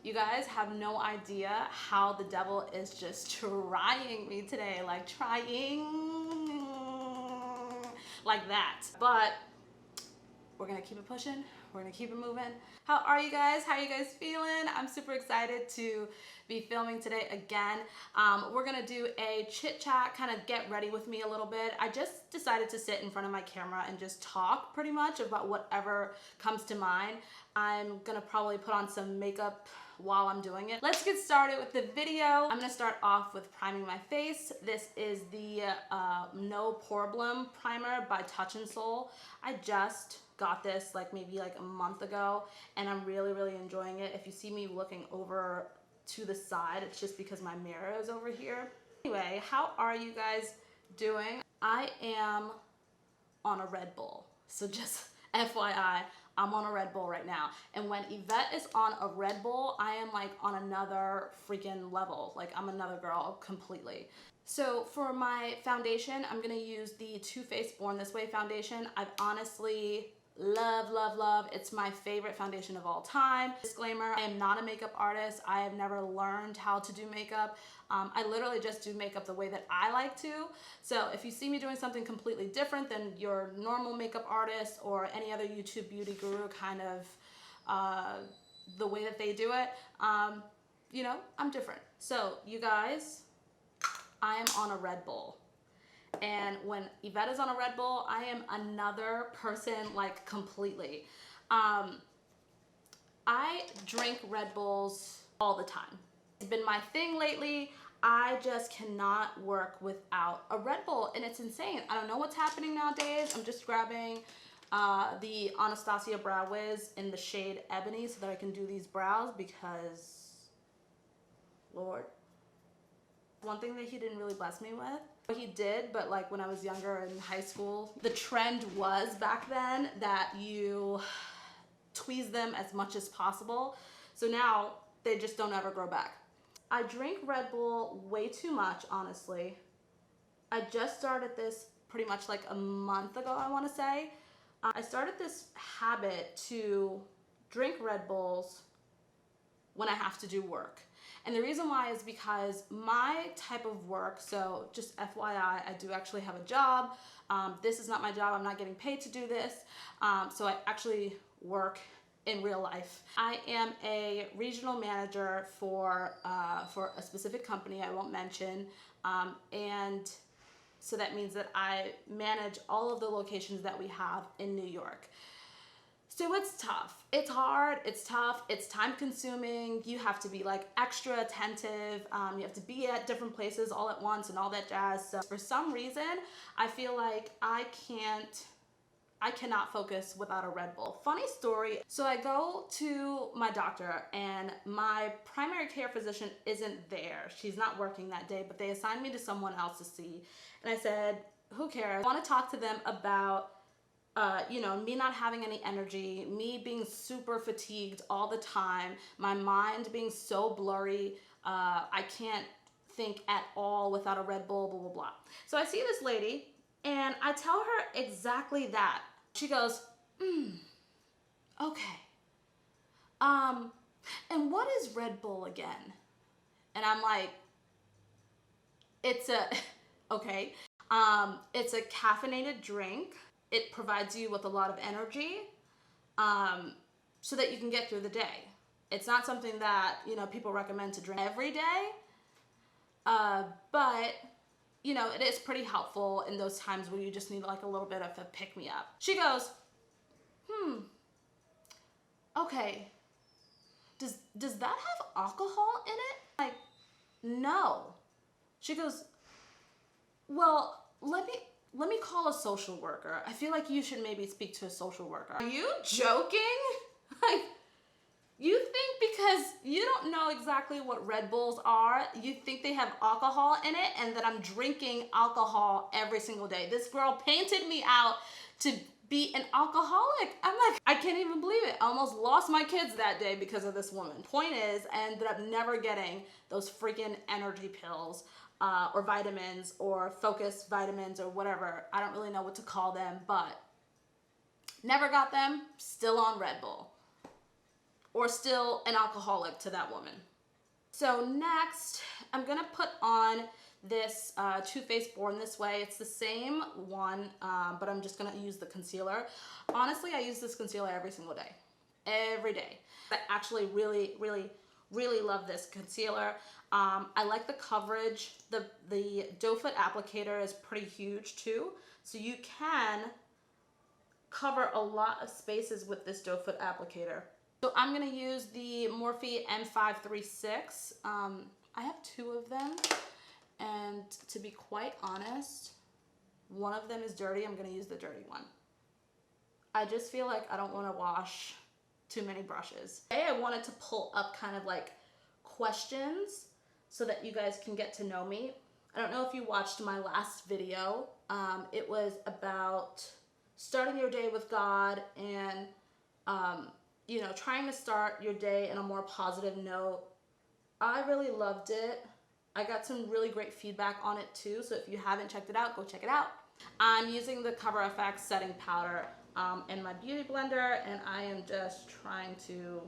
You guys have no idea how the devil is just trying me today, like trying like that. But we're gonna keep it pushing. We're gonna keep it moving. How are you guys? How are you guys feeling? I'm super excited to be filming today again. We're gonna do a chit chat, kind of get ready with me a little bit. I just decided to sit in front of my camera and just talk pretty much about whatever comes to mind. I'm gonna probably put on some makeup while I'm doing it. Let's get started with the video. I'm gonna start off with priming my face. This is the No Poreblem primer by Touch in Soul. I just got this maybe a month ago, and I'm really enjoying it. If you see me looking over to the side, it's just because my mirror is over here. Anyway, how are you guys doing? I am on a Red Bull, so just FYI, I'm on a Red Bull right now. And when Yvette is on a Red Bull, I am on another freaking level. I'm another girl completely. So for my foundation, I'm gonna use the Too Faced Born This Way foundation. I've honestly love. It's my favorite foundation of all time. Disclaimer, I am not a makeup artist. I have never learned how to do makeup. I literally just do makeup the way that I like to. So if you see me doing something completely different than your normal makeup artist or any other YouTube beauty guru kind of the way that they do it, you know, I'm different. So you guys, I am on a Red Bull. And when Yvette is on a Red Bull, I am another person, completely. I drink Red Bulls all the time. It's been my thing lately. I just cannot work without a Red Bull, and it's insane. I don't know what's happening nowadays. I'm just grabbing the Anastasia Brow Wiz in the shade Ebony so that I can do these brows because, Lord. One thing that he didn't really bless me with. He did, but when I was younger in high school, the trend was back then that you tweeze them as much as possible. So now they just don't ever grow back. I drink Red Bull way too much, honestly. I just started this pretty much a month ago, I want to say. I started this habit to drink Red Bulls when I have to do work. And the reason why is because my type of work, so just FYI, I do actually have a job. This is not my job. I'm not getting paid to do this. So I actually work in real life. I am a regional manager for a specific company I won't mention. And so that means that I manage all of the locations that we have in New York. So it's tough. It's hard, it's tough, it's time consuming. You have to be extra attentive. You have to be at different places all at once and all that jazz. So for some reason, I feel like I cannot focus without a Red Bull. Funny story. So I go to my doctor and my primary care physician isn't there. She's not working that day, but they assigned me to someone else to see. And I said, who cares? I want to talk to them about you know, me not having any energy, me being super fatigued all the time, my mind being so blurry, I can't think at all without a Red Bull, blah, blah, blah. So I see this lady and I tell her exactly that. She goes, okay. And what is Red Bull again? And I'm like, it's okay. It's a caffeinated drink. It provides you with a lot of energy so that you can get through the day. It's not something that, you know, people recommend to drink every day, but, you know, it is pretty helpful in those times where you just need a little bit of a pick-me-up. She goes, okay, does that have alcohol in it? No. She goes, well, let me call a social worker. I feel like you should maybe speak to a social worker. Are you joking? You think because you don't know exactly what Red Bulls are, you think they have alcohol in it and that I'm drinking alcohol every single day. This girl painted me out to be an alcoholic. I'm like, I can't even believe it. I almost lost my kids that day because of this woman. Point is, I ended up never getting those freaking energy pills or vitamins or focus vitamins or whatever. I don't really know what to call them, but never got them, still on Red Bull. or still an alcoholic to that woman. So next, I'm gonna put on this Too Faced Born This Way. It's the same one, but I'm just gonna use the concealer. Honestly, I use this concealer every single day. Every day. I actually really love this concealer. I like the coverage. The doe foot applicator is pretty huge too, so you can cover a lot of spaces with this doe foot applicator. So I'm gonna use the Morphe M536. I have two of them, and to be quite honest, one of them is dirty. I'm gonna use the dirty one. I just feel like I don't wanna wash too many brushes. Today I wanted to pull up kind of like questions so that you guys can get to know me. I don't know if you watched my last video. It was about starting your day with God and you know, trying to start your day in a more positive note. I really loved it. I got some really great feedback on it too, so if you haven't checked it out, go check it out. I'm using the Cover FX setting powder in my beauty blender, and I am just trying to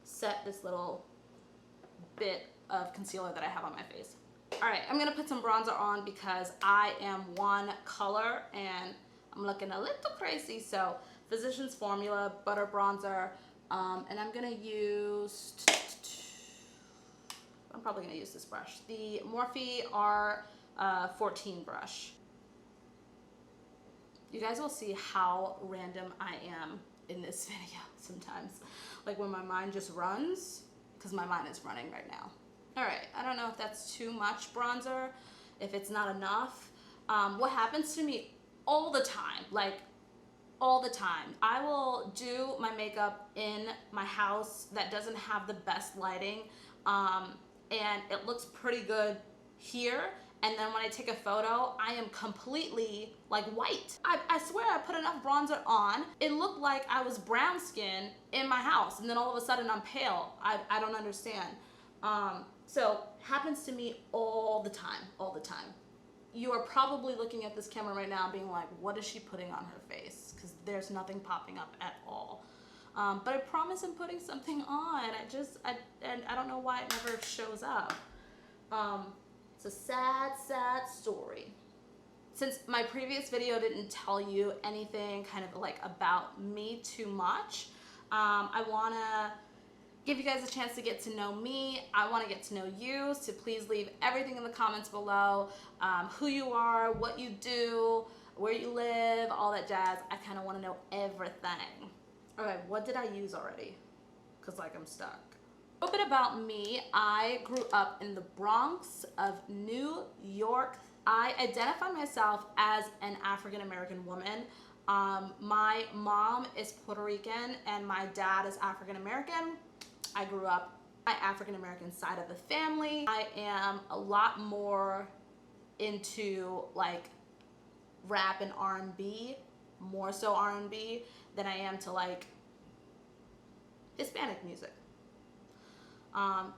set this little bit of concealer that I have on my face. All right, I'm gonna put some bronzer on because I am one color and I'm looking a little crazy. So Physicians Formula Butter Bronzer, and I'm gonna use, I'm probably gonna use this brush, the Morphe R14 brush. You guys will see how random I am in this video sometimes. Like when my mind just runs, because my mind is running right now. All right, I don't know if that's too much bronzer, if it's not enough. What happens to me all the time, like all the time, I will do my makeup in my house that doesn't have the best lighting, and it looks pretty good here. And then when I take a photo, I am completely like white. I swear I put enough bronzer on. It looked like I was brown skin in my house, and then all of a sudden I'm pale. I don't understand. So happens to me all the time, all the time. You are probably looking at this camera right now being like, what is she putting on her face? Because there's nothing popping up at all. But I promise I'm putting something on. And I don't know why it never shows up. It's a sad, sad story. Since my previous video didn't tell you anything kind of like about me too much, I wanna give you guys a chance to get to know me. I wanna get to know you, so please leave everything in the comments below. Who you are, what you do, where you live, all that jazz. I kinda wanna know everything. Okay, what did I use already? Cause like I'm stuck. A little bit about me. I grew up in the Bronx of New York. I identify myself as an African-American woman. My mom is Puerto Rican and my dad is African-American. I grew up my African-American side of the family. I am a lot more into like rap and R&B, more so R&B than I am to like Hispanic music.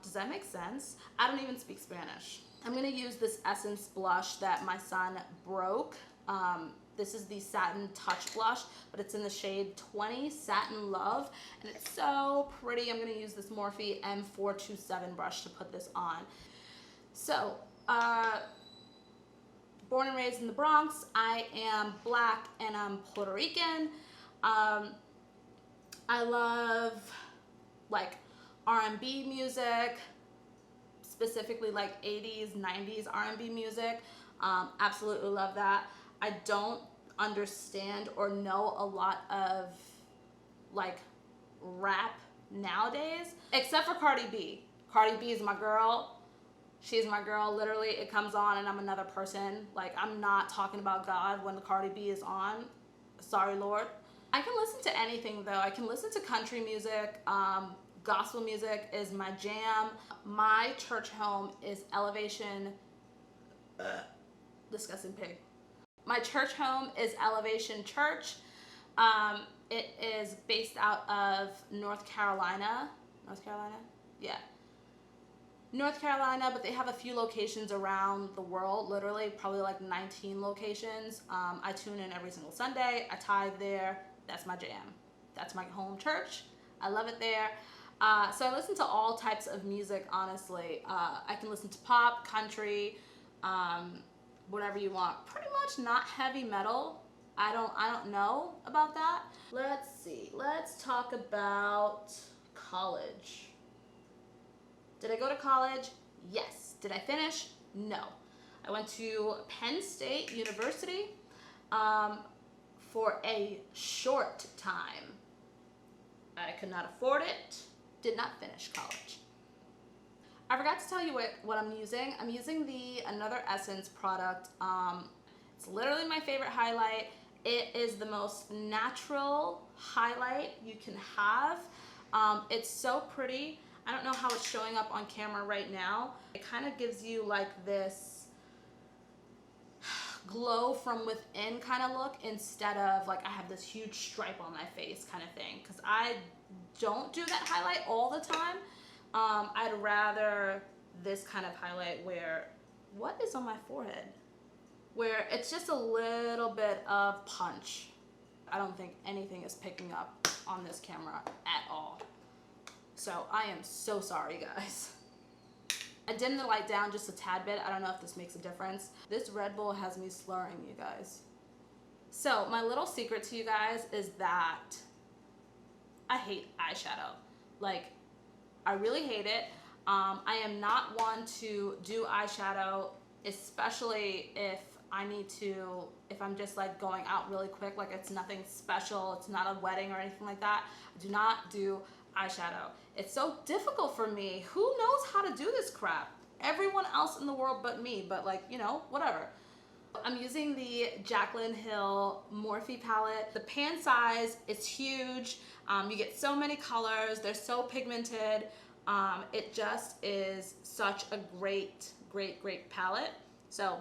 Does that make sense? I don't even speak Spanish. I'm gonna use this Essence blush that my son broke. This is the Satin Touch Blush, but it's in the shade 20, Satin Love, and it's so pretty. I'm gonna use this Morphe M427 brush to put this on. So, born and raised in the Bronx. I am Black and I'm Puerto Rican. I love like R&B music, specifically like 80s, 90s R&B music. Absolutely love that. I don't understand or know a lot of like rap nowadays, except for Cardi B. Cardi B is my girl. She's my girl. Literally, it comes on and I'm another person. Like, I'm not talking about God when the Cardi B is on. Sorry, Lord. I can listen to anything though. I can listen to country music. Gospel music is my jam. My church home is Elevation. Disgusting pig. My church home is Elevation Church. It is based out of North Carolina. North Carolina? Yeah. North Carolina, but they have a few locations around the world, literally probably like 19 locations. I tune in every single Sunday. I tithe there. That's my jam. That's my home church. I love it there. So I listen to all types of music, honestly. I can listen to pop, country, whatever you want. Pretty much not heavy metal. I don't know about that. Let's see. Let's talk about college. Did I go to college? Yes. Did I finish? No. I went to Penn State University for a short time. I could not afford it. Did not finish college. I forgot to tell you what I'm using. I'm using the Another Essence product. It's literally my favorite highlight. It is the most natural highlight you can have. It's so pretty. I don't know how it's showing up on camera right now. It kind of gives you like this glow from within kind of look, instead of like I have this huge stripe on my face kind of thing, because I don't do that highlight all the time. I'd rather this kind of highlight where, what is on my forehead? Where it's just a little bit of punch. I don't think anything is picking up on this camera at all. So I am so sorry, guys. I dimmed the light down just a tad bit. I don't know if this makes a difference. This Red Bull has me slurring, you guys. So my little secret to you guys is that I hate eyeshadow. Like, I really hate it. I am not one to do eyeshadow, especially if I need to, if I'm just like going out really quick, like it's nothing special, it's not a wedding or anything like that. I do not do eyeshadow. It's so difficult for me. Who knows how to do this crap? Everyone else in the world but me, but like, you know, whatever. I'm using the Jaclyn Hill Morphe palette. The pan size is huge. You get so many colors. They're so pigmented. It just is such a great palette. So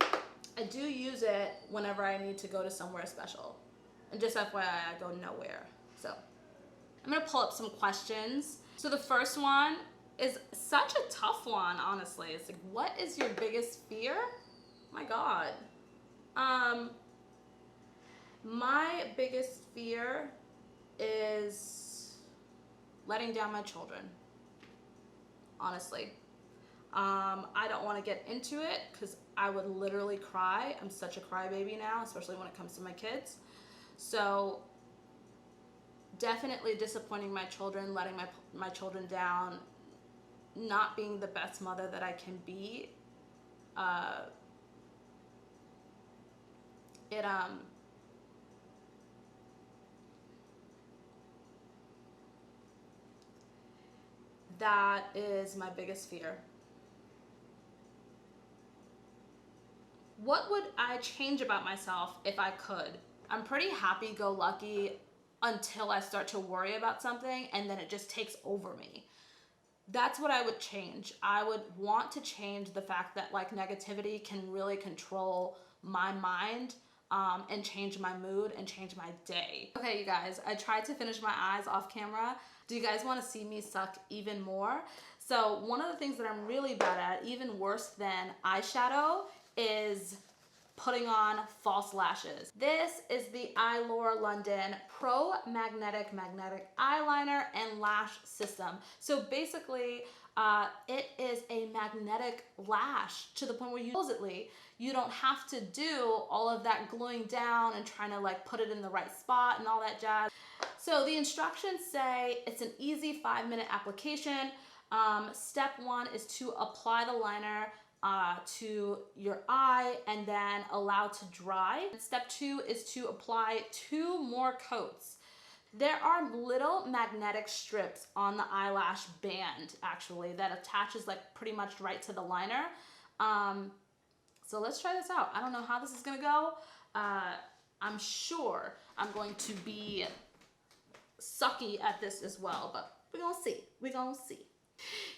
I do use it whenever I need to go to somewhere special. And just FYI, I go nowhere. So I'm gonna pull up some questions. So the first one is such a tough one, honestly. It's like, what is your biggest fear? My God. My biggest fear is letting down my children, honestly. I don't want to get into it because I would literally cry. I'm such a crybaby now, especially when it comes to my kids. So definitely disappointing my children, letting my children down, not being the best mother that I can be. That is my biggest fear. What would I change about myself if I could? I'm pretty happy-go-lucky until I start to worry about something, and then it just takes over me. That's what I would change. I would want to change the fact that like negativity can really control my mind, and change my mood and change my day. Okay, you guys, I tried to finish my eyes off camera. Do you guys want to see me suck even more? So one of the things that I'm really bad at, even worse than eyeshadow, is putting on false lashes. This is the Eyelure London Pro Magnetic Eyeliner and Lash System. So basically, it is a magnetic lash to the point where you don't have to do all of that gluing down and trying to like put it in the right spot and all that jazz. So the instructions say it's an easy 5-minute application. Step 1 is to apply the liner to your eye and then allow to dry. Step 2 is to apply 2 more coats. There are little magnetic strips on the eyelash band actually that attaches like pretty much right to the liner. So let's try this out. I don't know how this is gonna go. I'm sure I'm going to be sucky at this as well, but we're gonna see. We're gonna see.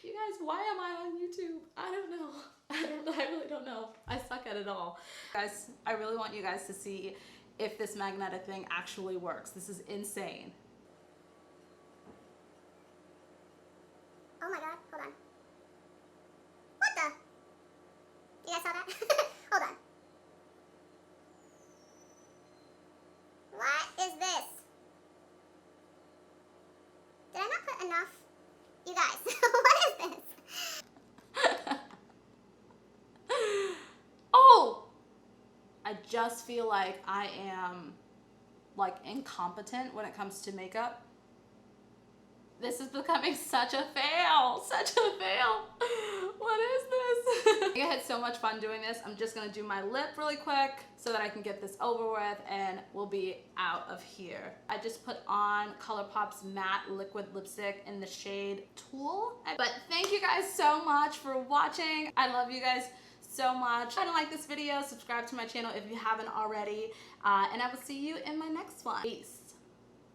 You guys, why am I on YouTube? I don't know. I really don't know. I suck at it all. Guys, I really want you guys to see if this magnetic thing actually works. This is insane. Oh my God, hold on. What the? You guys saw that? Hold on. What is this? You guys, what is this? Oh! I just feel like I am like incompetent when it comes to makeup. This is becoming such a fail, such a fail. What is this? I had so much fun doing this. I'm just gonna do my lip really quick so that I can get this over with and we'll be out of here. I just put on Colourpop's matte liquid lipstick in the shade Tulle. But thank you guys so much for watching. I love you guys so much. If you like this video, subscribe to my channel if you haven't already. And I will see you in my next one. Peace.